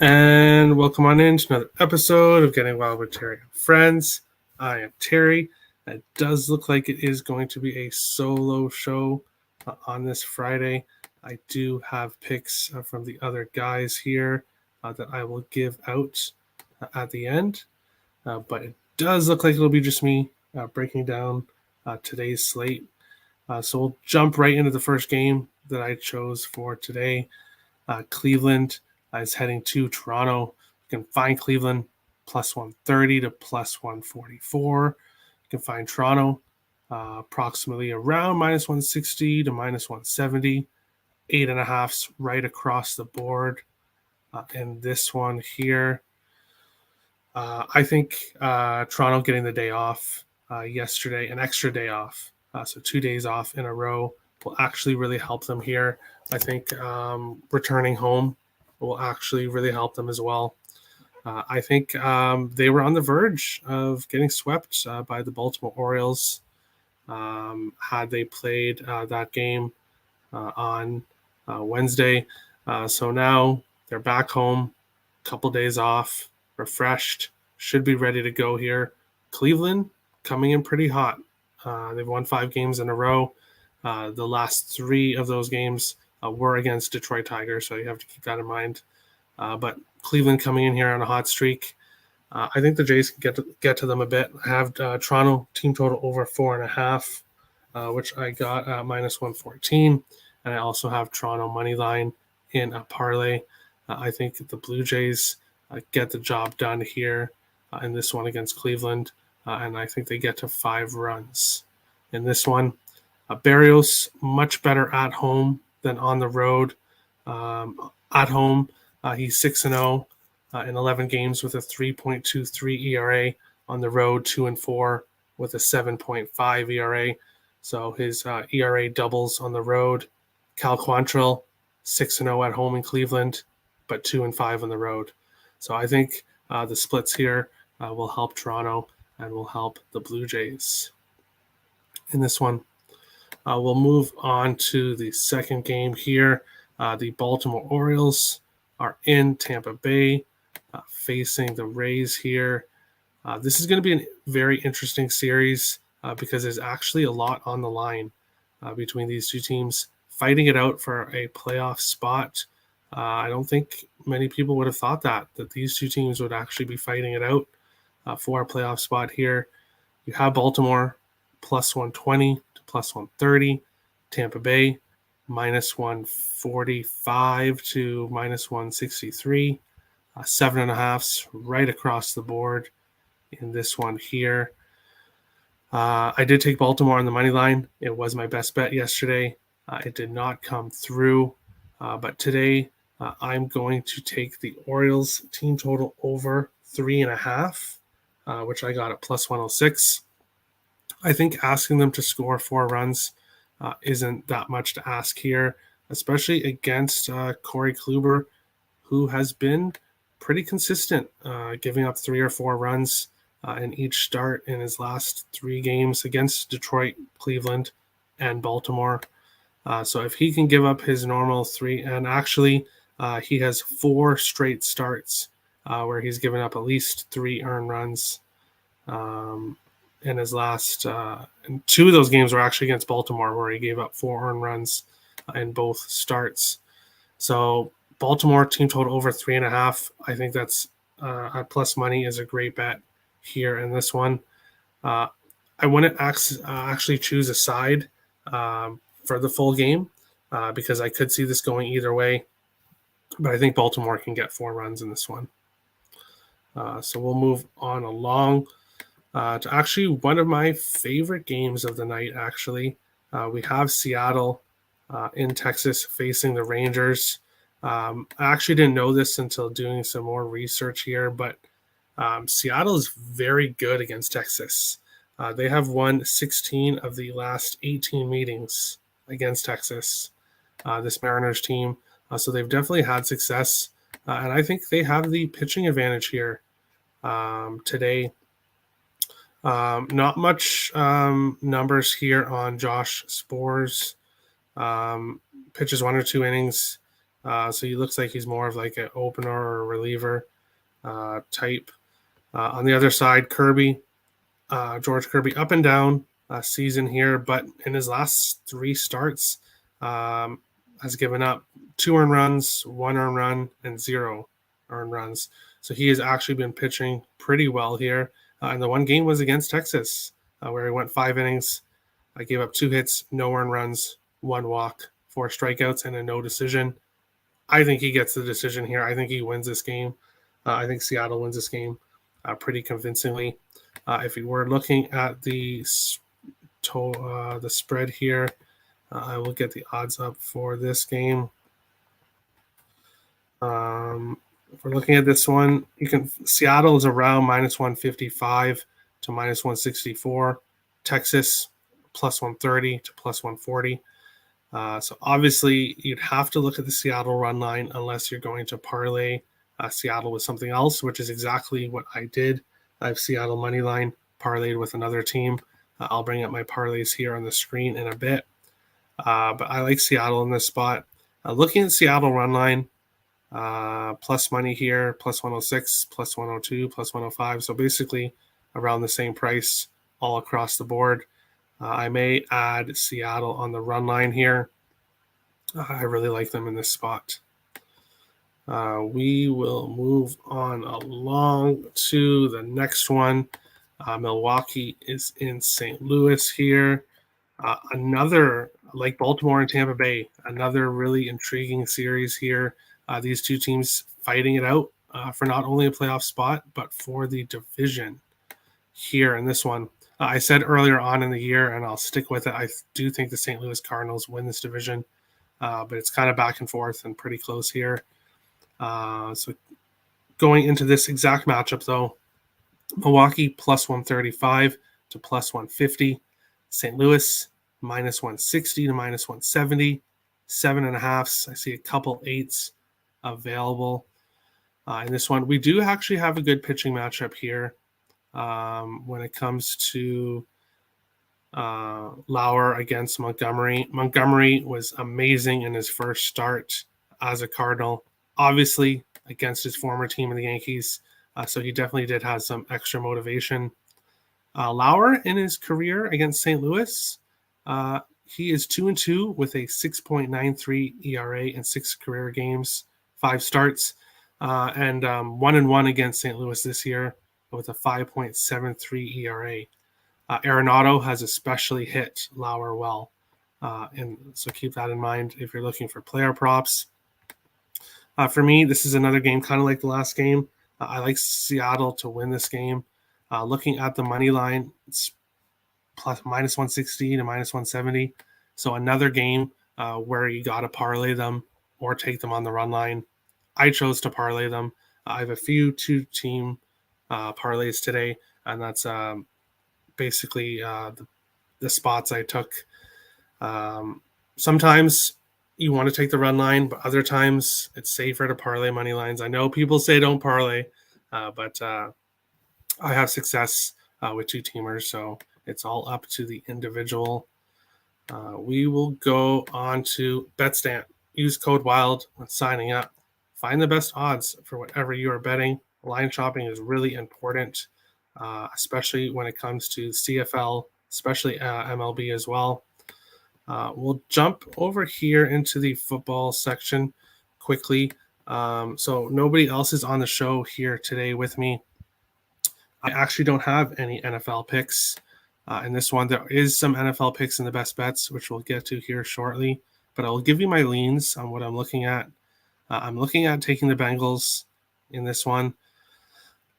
And welcome on in to another episode of Getting Wild with Terry and Friends. I am Terry. It does look like it is going to be a solo show on this Friday. I do have picks from the other guys here that I will give out at the end. But it does look like it'll be just me breaking down today's slate. So we'll jump right into the first game that I chose for today. Cleveland is heading to Toronto. You can find Cleveland plus 130 to plus 144. You can find Toronto approximately around minus 160 to minus 170. 8.5s right across the board. And this one here, I think Toronto getting the day off yesterday, an extra day off. So 2 days off in a row will actually really help them here. I think returning home will actually really help them as well. I think they were on the verge of getting swept by the Baltimore Orioles had they played that game on Wednesday. So now they're back home, couple days off, refreshed, should be ready to go here. Cleveland coming in pretty hot. They've won 5 games in a row. The last 3 of those games were against Detroit Tigers, so you have to keep that in mind. But Cleveland coming in here on a hot streak. I think the Jays can get to them a bit. I have Toronto team total over 4.5, which I got at minus 114, and I also have Toronto money line in a parlay. I think the Blue Jays get the job done here in this one against Cleveland, and I think they get to 5 runs in this one. Barrios much better at home than on the road. At home, he's 6-0 in 11 games with a 3.23 ERA. On the road, 2-4 with a 7.5 ERA. So his ERA doubles on the road. Cal Quantrill, 6-0 at home in Cleveland, but 2-5 on the road. So I think the splits here will help Toronto and will help the Blue Jays in this one. We'll move on to the second game here. The Baltimore Orioles are in Tampa Bay facing the Rays here. This is going to be a very interesting series because there's actually a lot on the line between these two teams fighting it out for a playoff spot. I don't think many people would have thought that these two teams would actually be fighting it out for a playoff spot here. You have Baltimore plus 120 to plus 130, Tampa Bay minus 145 to minus 163, 7.5s right across the board in this one here. I did take Baltimore on the money line. It was my best bet yesterday. It did not come through, but today I'm going to take the Orioles team total over 3.5, which I got at plus 106. I think asking them to score 4 runs isn't that much to ask here, especially against Corey Kluber, who has been pretty consistent, giving up 3 or 4 runs in each start in his last 3 games against Detroit, Cleveland, and Baltimore. So if he can give up his normal 3, and actually he has 4 straight starts where he's given up at least 3 earned runs in his last, and 2 of those games were actually against Baltimore where he gave up 4 earned runs in both starts. So Baltimore team total over 3.5. I think that's at plus money is a great bet here in this one. I wouldn't actually choose a side for the full game because I could see this going either way. But I think Baltimore can get 4 runs in this one. So we'll move on along to actually one of my favorite games of the night, actually. We have Seattle in Texas facing the Rangers. I actually didn't know this until doing some more research here, but Seattle is very good against Texas. They have won 16 of the last 18 meetings against Texas, this Mariners team. So they've definitely had success. And I think they have the pitching advantage here today. Not much numbers here on Josh Spores. Pitches 1 or 2 innings So he looks like he's more of like an opener or a reliever type. On the other side, Kirby, George Kirby, up and down season here, but in his last 3 starts, has given up 2 earned runs, 1 earned run, and 0 earned runs. So he has actually been pitching pretty well here. And the one game was against Texas, where he went 5 innings. I gave up 2 hits, no earned runs, 1 walk, 4 strikeouts, and a no decision. I think he gets the decision here. I think he wins this game. I think Seattle wins this game pretty convincingly. If you were looking at the spread here, I will get the odds up for this game. If we're looking at this one, Seattle is around -155 to -164. Texas +130 to +140. So obviously, you'd have to look at the Seattle run line unless you're going to parlay Seattle with something else, which is exactly what I did. I have Seattle money line parlayed with another team. I'll bring up my parlays here on the screen in a bit. But I like Seattle in this spot. Looking at Seattle run line, plus money here, +106, +102, +105. So basically around the same price all across the board. I may add Seattle on the run line here. I really like them in this spot. We will move on along to the next one. Milwaukee is in St. Louis here. Another, like Baltimore and Tampa Bay, another really intriguing series here. These two teams fighting it out for not only a playoff spot, but for the division here in this one. I said earlier on in the year, and I'll stick with it, I do think the St. Louis Cardinals win this division, but it's kind of back and forth and pretty close here. So going into this exact matchup, though, Milwaukee +135 to +150. St. Louis -160 to -170. 7.5s. I see a couple 8s available in this one. We do actually have a good pitching matchup here. When it comes to Lauer against Montgomery. Montgomery was amazing in his first start as a Cardinal, obviously against his former team in the Yankees. So he definitely did have some extra motivation. Lauer in his career against St. Louis, he is 2-2 with a 6.93 ERA in 6 career games, 5 starts, and 1-1 against St. Louis this year with a 5.73 ERA. Arenado has especially hit Lauer well, and so keep that in mind if you're looking for player props. For me, this is another game kind of like the last game. I like Seattle to win this game. Looking at the money line, it's -160 to -170. So another game where you got to parlay them or take them on the run line. I chose to parlay them. I have a few 2-team parlays today, and that's basically the spots I took. Sometimes you want to take the run line, but other times it's safer to parlay money lines. I know people say don't parlay, but I have success with 2-teamers, so it's all up to the individual. We will go on to BetStamp. Use code WILD when signing up. Find the best odds for whatever you are betting. Line shopping is really important, especially when it comes to CFL, especially MLB as well. We'll jump over here into the football section quickly. So nobody else is on the show here today with me. I actually don't have any NFL picks in this one. There is some NFL picks in the best bets, which we'll get to here shortly. But I'll give you my leans on what I'm looking at. I'm looking at taking the Bengals in this one.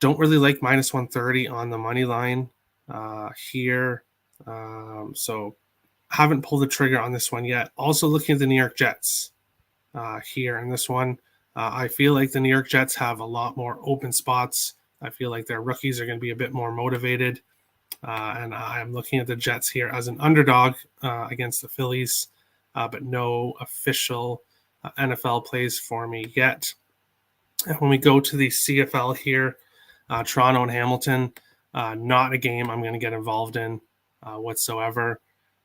Don't really like -130 on the money line here. So haven't pulled the trigger on this one yet. Also looking at the New York Jets here in this one. I feel like the New York Jets have a lot more open spots. I feel like their rookies are going to be a bit more motivated. And I'm looking at the Jets here as an underdog against the Phillies, but no official NFL plays for me yet. And when we go to the CFL here, Toronto and Hamilton, not a game I'm going to get involved in whatsoever.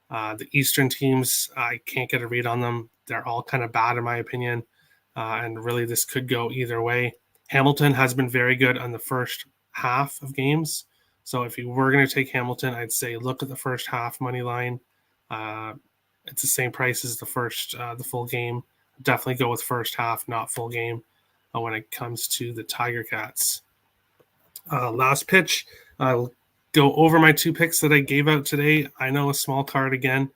The Eastern teams, I can't get a read on them. They're all kind of bad in my opinion. and really this could go either way. Hamilton has been very good on the first half of games. So if you were going to take Hamilton, I'd say look at the first half money line. It's the same price as the full game. Definitely go with first half, not full game, when it comes to the Tiger Cats. Last pitch, I'll go over my 2 picks that I gave out today. I know a small card again.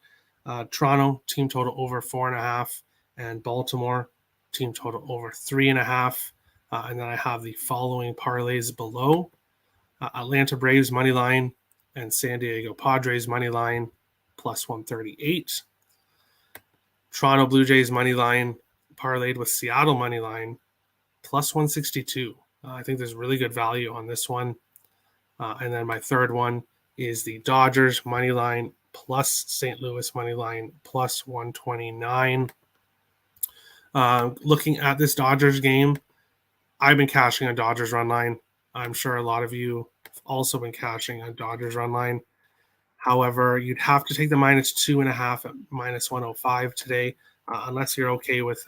Toronto, team total over 4.5, and Baltimore, team total over 3.5. And then I have the following parlays below. Atlanta Braves money line and San Diego Padres money line plus 138. Toronto Blue Jays money line parlayed with Seattle money line plus 162. I think there's really good value on this one. And then my third one is the Dodgers money line plus St. Louis money line plus 129. Looking at this Dodgers game, I've been cashing on Dodgers run line. I'm sure a lot of you have also been cashing on Dodgers run line. However, you'd have to take the minus 2.5 at minus 105 today, unless you're okay with,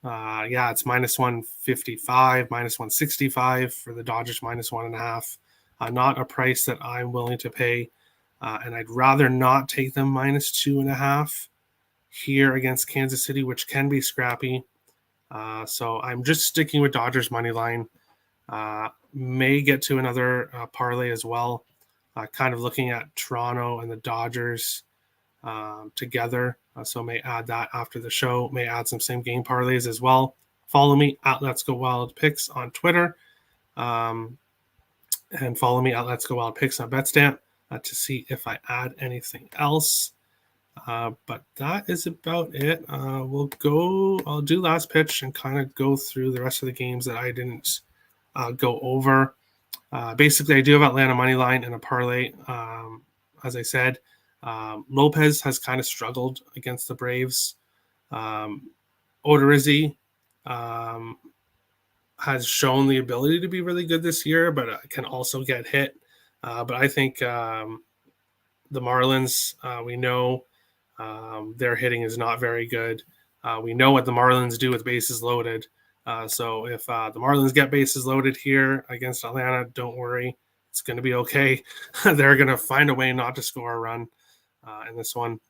it's minus 155, minus 165 for the Dodgers minus 1.5. Not a price that I'm willing to pay. And I'd rather not take them minus 2.5 here against Kansas City, which can be scrappy. So I'm just sticking with Dodgers money line. May get to another parlay as well. Kind of looking at Toronto and the Dodgers together. So may add that after the show. May add some same game parlays as well. Follow me at Let's Go Wild Picks on Twitter. And follow me at Let's Go Wild Picks on Betstamp to see if I add anything else. But that is about it. I'll do last pitch and kind of go through the rest of the games that I didn't go over. Basically, I do have Atlanta money line and a parlay. As I said, Lopez has kind of struggled against the Braves. Odorizzi has shown the ability to be really good this year, but can also get hit. But I think the Marlins, we know their hitting is not very good. We know what the Marlins do with bases loaded. So if the Marlins get bases loaded here against Atlanta, don't worry. It's going to be okay. They're going to find a way not to score a run in this one.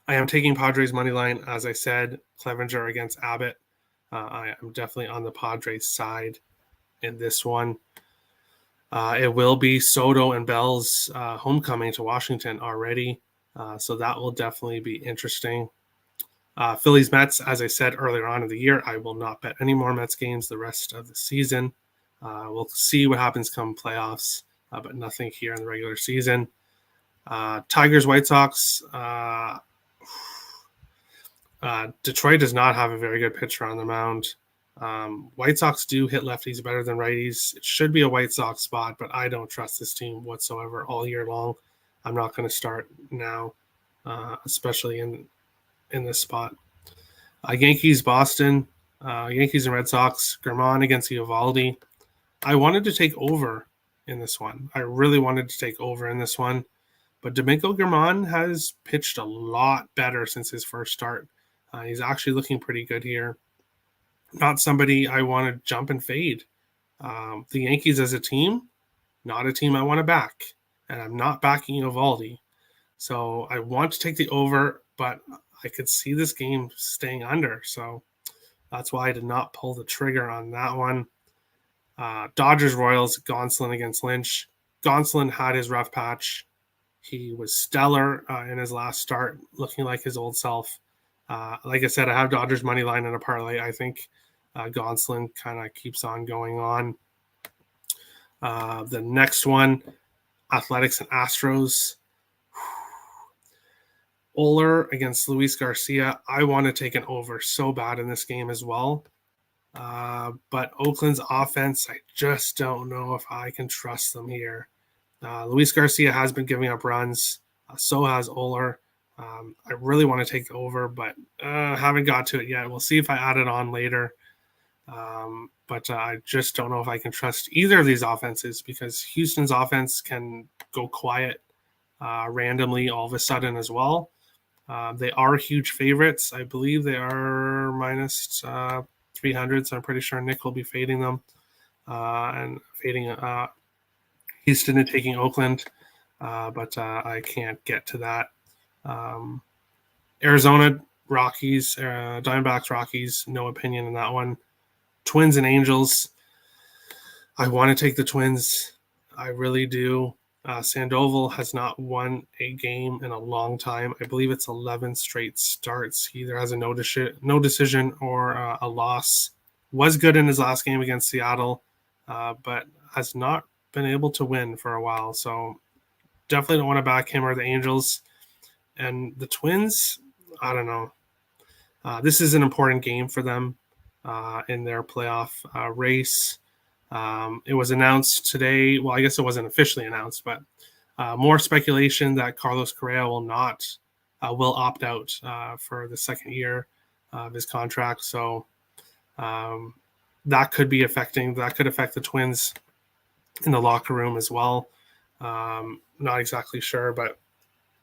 I am taking Padres money line, as I said, Clevenger against Abbott. I am definitely on the Padres side in this one. It will be Soto and Bell's homecoming to Washington already. So that will definitely be interesting. Phillies Mets, as I said earlier on in the year, I will not bet any more Mets games the rest of the season. We'll see what happens come playoffs, but nothing here in the regular season. Tigers, White Sox. Detroit does not have a very good pitcher on the mound. White Sox do hit lefties better than righties. It should be a White Sox spot, but I don't trust this team whatsoever all year long. I'm not going to start now, especially in this spot. Yankees, Boston, Yankees and Red Sox, Germán against Eovaldi. I wanted to take over in this one. I really wanted to take over in this one. But Domingo Germán has pitched a lot better since his first start. He's actually looking pretty good here. Not somebody I want to jump and fade. The Yankees as a team, not a team I want to back. And I'm not backing Eovaldi. So I want to take the over, but I could see this game staying under. So that's why I did not pull the trigger on that one. Dodgers, Royals, Gonsolin against Lynch. Gonsolin had his rough patch. He was stellar in his last start, looking like his old self. Like I said, I have Dodgers money line in a parlay. I think Gonsolin kind of keeps on going on. The next one, Athletics and Astros. Oler against Luis Garcia. I want to take an over so bad in this game as well. But Oakland's offense, I just don't know if I can trust them here. Luis Garcia has been giving up runs. So has Oler. I really want to take the over, but haven't got to it yet. We'll see if I add it on later. But I just don't know if I can trust either of these offenses because Houston's offense can go quiet randomly all of a sudden as well. They are huge favorites. I believe they are minus 300, so I'm pretty sure Nick will be fading them and fading Houston and taking Oakland, but I can't get to that. Arizona Rockies, Diamondbacks Rockies, no opinion in that one. Twins and Angels. I want to take the Twins. I really do. Sandoval has not won a game in a long time. I believe it's 11 straight starts. He either has a no decision or a loss. Was good in his last game against Seattle, but has not been able to win for a while. So definitely don't want to back him or the Angels. And the Twins, I don't know. This is an important game for them in their playoff race. It was announced today. Well, I guess it wasn't officially announced, but more speculation that Carlos Correa will opt out for the second year of his contract. So that could affect the Twins in the locker room as well. Not exactly sure, but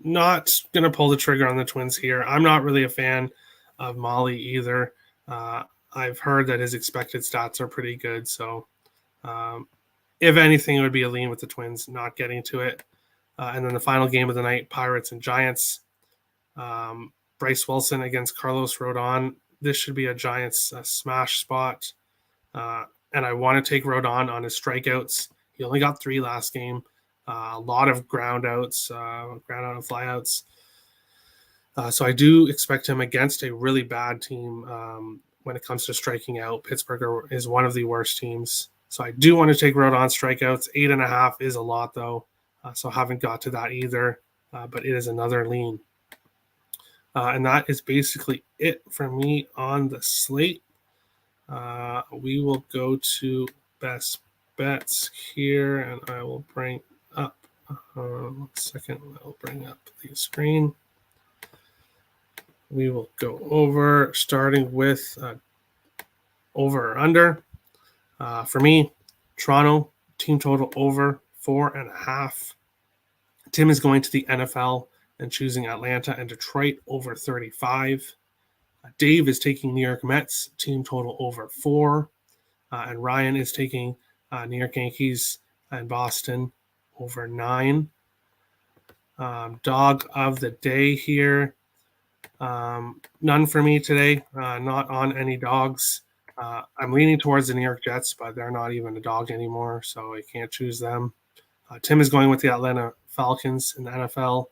not going to pull the trigger on the Twins here. I'm not really a fan of Molly either. I've heard that his expected stats are pretty good. So if anything, it would be a lean with the Twins not getting to it. And then the final game of the night, Pirates and Giants. Bryce Wilson against Carlos Rodon. This should be a Giants smash spot. And I want to take Rodon on his strikeouts. He only got 3 last game. A lot of ground out and flyouts. So I do expect him against a really bad team when it comes to striking out. Pittsburgh is one of the worst teams. So I do want to take Rodon strikeouts. 8.5 is a lot, though. So haven't got to that either. But it is another lean. And that is basically it for me on the slate. We will go to best bets here, and I will bring up 1 second. I'll bring up the screen. We will go over, starting with over or under. For me, Toronto, team total over 4.5. Tim is going to the NFL and choosing Atlanta and Detroit over 35. Dave is taking New York Mets, team total over 4. And Ryan is taking New York Yankees and Boston over 9. Dog of the day here. None for me today. Not on any dogs. I'm leaning towards the New York Jets, but they're not even a dog anymore, so I can't choose them. Tim is going with the Atlanta Falcons in the NFL.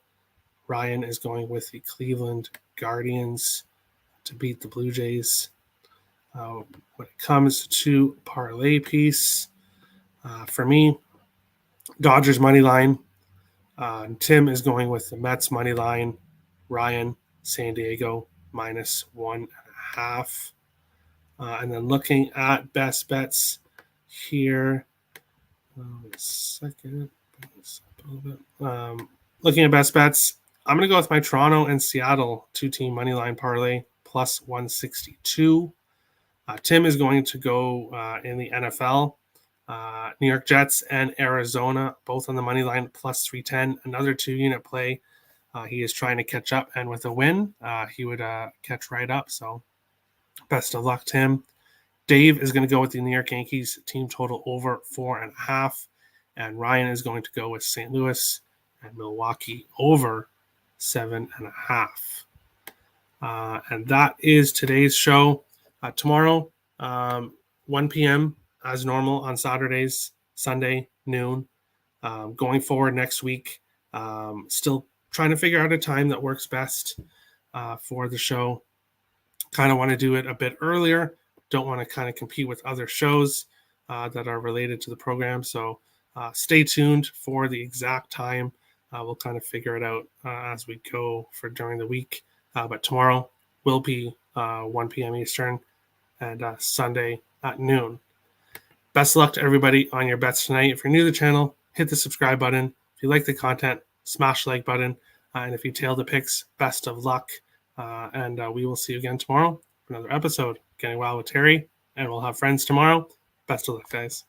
Ryan is going with the Cleveland Guardians to beat the Blue Jays. When it comes to parlay piece, for me, Dodgers money line. Tim is going with the Mets money line. Ryan, San Diego minus 1.5. And then looking at best bets here. Looking at best bets, I'm going to go with my Toronto and Seattle 2-team money line parlay plus 162. Tim is going to go in the NFL. New York Jets and Arizona, both on the money line plus 310. Another 2-unit play. He is trying to catch up, and with a win, he would catch right up. So best of luck, Tim. Dave is going to go with the New York Yankees, team total over 4.5. And Ryan is going to go with St. Louis and Milwaukee over 7.5. And that is today's show. Tomorrow, 1 p.m. as normal on Saturdays, Sunday, noon. Going forward next week, still trying to figure out a time that works best for the show. Kind of want to do it a bit earlier. Don't want to kind of compete with other shows that are related to the program. So stay tuned for the exact time. We'll kind of figure it out as we go for during the week. But tomorrow will be 1 p.m. Eastern and Sunday at noon. Best of luck to everybody on your bets tonight. If you're new to the channel, hit the subscribe button. If you like the content, smash the like button. And if you tail the picks, best of luck. And we will see you again tomorrow for another episode. Getting Wild with Terry. And we'll have friends tomorrow. Best of luck, guys.